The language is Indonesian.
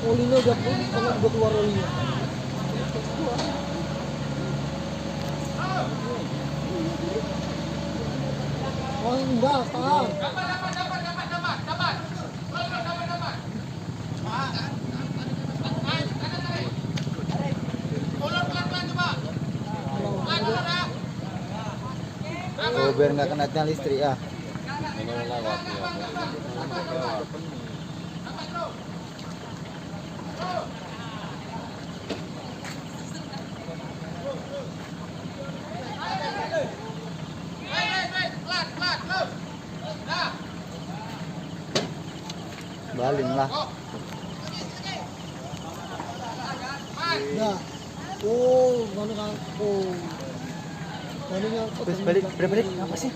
Olinya udah pun, karena udah keluar olinya. Oh enggak, tahan. Oh, biar nggak kena tiang listrik ya. Baling lah. Ya. Oh, mana kan? Oh. Mana yang Terus balik berapa detik? Apa sih?